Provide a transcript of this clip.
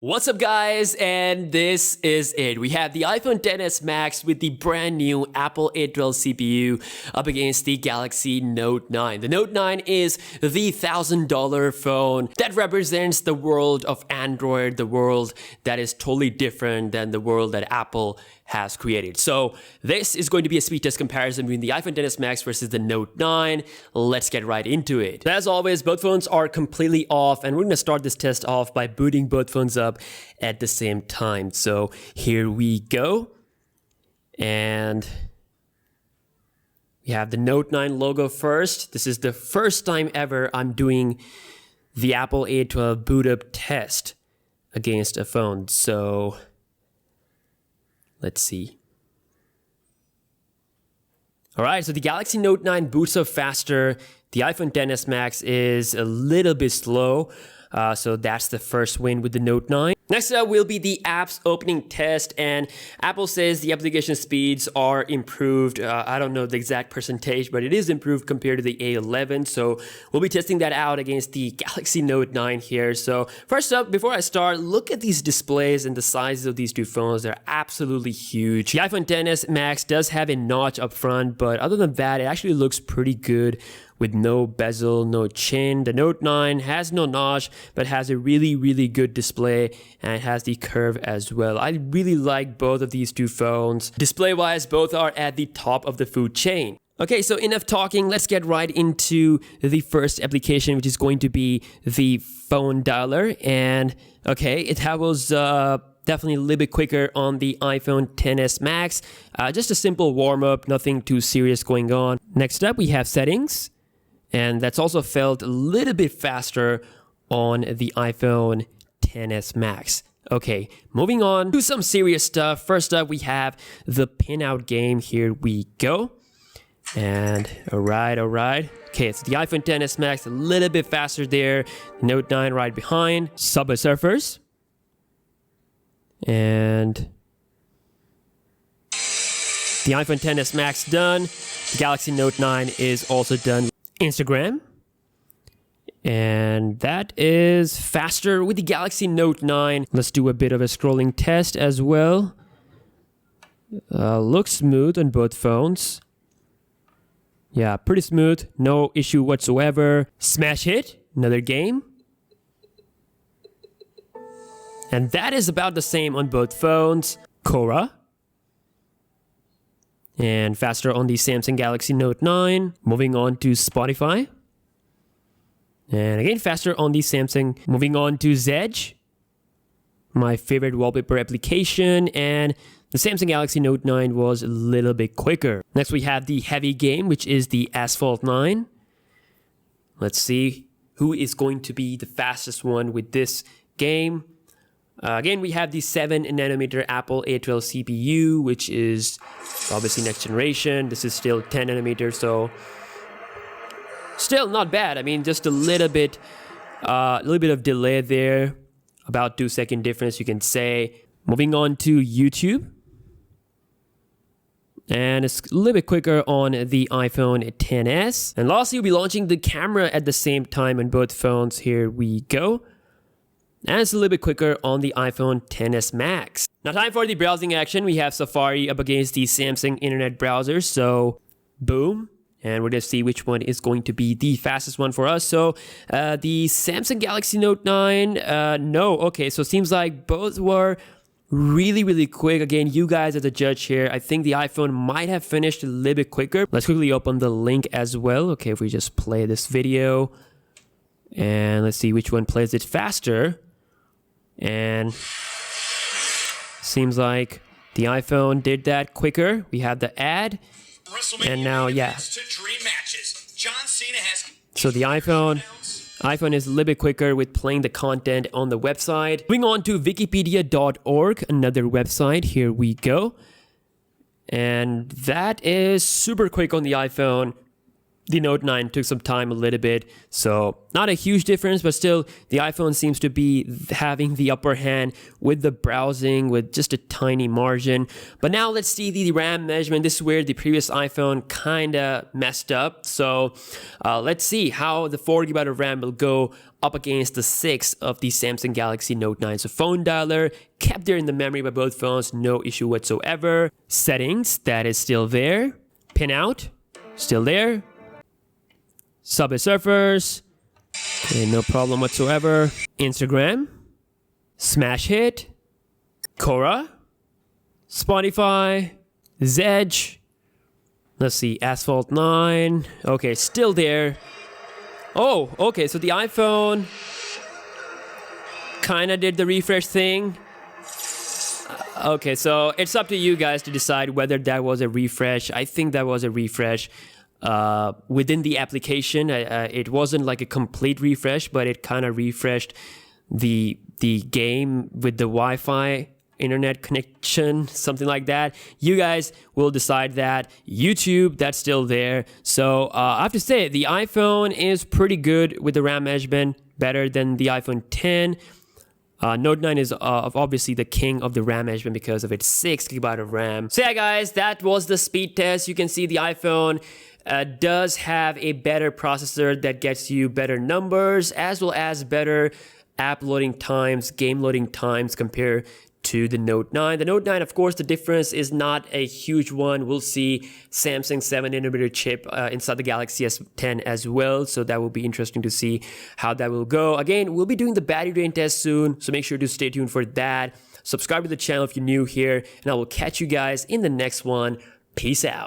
What's up guys, and this is it. We have the iPhone XS Max with the brand new Apple A12 CPU up against the Galaxy Note 9. The Note 9 is the $1,000 phone that represents the world of Android, the world that is totally different than the world that Apple has created. So this is going to be a speed test comparison between the iPhone XS Max versus the Note 9. Let's get right into it. As always, both phones are completely off, and we're going to start this test off by booting both phones up at the same time. So here we go. And we have the Note 9 logo first. This is the first time ever I'm doing the Apple A12 boot up test against a phone. So let's see. All right, so the Galaxy Note 9 boots up faster. The iPhone XS Max is a little bit slow. So that's the first win with the Note 9. Next up will be the app's opening test, and Apple says the application speeds are improved. I don't know the exact percentage, but it is improved compared to the A11. So we'll be testing that out against the Galaxy Note 9 here. So first up, before I start, look at these displays and the sizes of these two phones. They're absolutely huge. The iPhone XS Max does have a notch up front, but other than that, it actually looks pretty good with no bezel, no chin. The Note 9 has no notch, but has a really good display, and it has the curve as well. I really like both of these two phones. Display-wise, both are at the top of the food chain. Okay, so enough talking. Let's get right into the first application, which is going to be the phone dialer. And okay, it was definitely a little bit quicker on the iPhone XS Max. Just a simple warm-up, nothing too serious going on. Next up, we have settings. And that's also felt a little bit faster on the iPhone XS Max. Okay, moving on to some serious stuff. First up, we have the pinout game. Here we go. And all right. Okay, it's the iPhone XS Max, a little bit faster there. Note 9 right behind. Subway Surfers. And the iPhone XS Max done. The Galaxy Note 9 is also done. Instagram, and that is faster with the Galaxy Note 9. Let's do a bit of a scrolling test as well. Looks smooth on both phones. Yeah, pretty smooth, no issue whatsoever. Smash Hit, another game. And that is about the same on both phones. Quora. And faster on the Samsung Galaxy Note 9. Moving on to Spotify. And again, faster on the Samsung. Moving on to Zedge, my favorite wallpaper application. And the Samsung Galaxy Note 9 was a little bit quicker. Next, we have the heavy game, which is the Asphalt 9. Let's see who is going to be the fastest one with this game. Again, we have the 7nm Apple A12 CPU, which is obviously next generation. This is still 10nm, so still not bad. I mean, just a little bit of delay there, about 2-second difference, you can say. Moving on to YouTube, and it's a little bit quicker on the iPhone XS. And lastly, we'll be launching the camera at the same time on both phones. Here we go. And it's a little bit quicker on the iPhone XS Max. Now, time for the browsing action. We have Safari up against the Samsung internet browser. So, boom. And we're going to see which one is going to be the fastest one for us. So, the Samsung Galaxy Note 9, no. Okay, so it seems like both were really quick. Again, you guys are the judge here. I think the iPhone might have finished a little bit quicker. Let's quickly open the link as well. Okay, if we just play this video. And let's see which one plays it faster. And seems like the iPhone did that quicker. We have the ad, and now, yeah. So the iPhone is a little bit quicker with playing the content on the website. Moving on to wikipedia.org, another website. Here we go. And that is super quick on the iPhone. The Note 9 took some time a little bit, so not a huge difference, but still the iPhone seems to be having the upper hand with the browsing with just a tiny margin. But now let's see the RAM measurement. This is where the previous iPhone kind of messed up. So let's see how the 4GB of RAM will go up against the 6 of the Samsung Galaxy Note 9. So phone dialer kept there in the memory by both phones, no issue whatsoever. Settings, that is still there. Pin out, still there. Subway Surfers, okay, no problem whatsoever. Instagram, Smash Hit, Quora, Spotify, Zedge. Let's see, Asphalt 9. Okay, still there. Oh, okay, so the iPhone kind of did the refresh thing. Okay, so it's up to you guys to decide whether that was a refresh. I think that was a refresh. Within the application, it wasn't like a complete refresh, but it kind of refreshed the game with the Wi-Fi internet connection, something like that. You guys will decide that. YouTube, that's still there. So I have to say, the iPhone is pretty good with the RAM management, better than the iPhone 10. Note 9 is obviously the king of the RAM management because of its 6GB of RAM. So yeah, guys, that was the speed test. You can see the iPhone does have a better processor that gets you better numbers as well as better app loading times, game loading times compared to the Note 9. The Note 9, of course, the difference is not a huge one. We'll see Samsung 7nm chip inside the Galaxy S10 as well, so that will be interesting to see how that will go. Again, we'll be doing the battery drain test soon, so make sure to stay tuned for that. Subscribe to the channel if you're new here, and I will catch you guys in the next one. Peace out.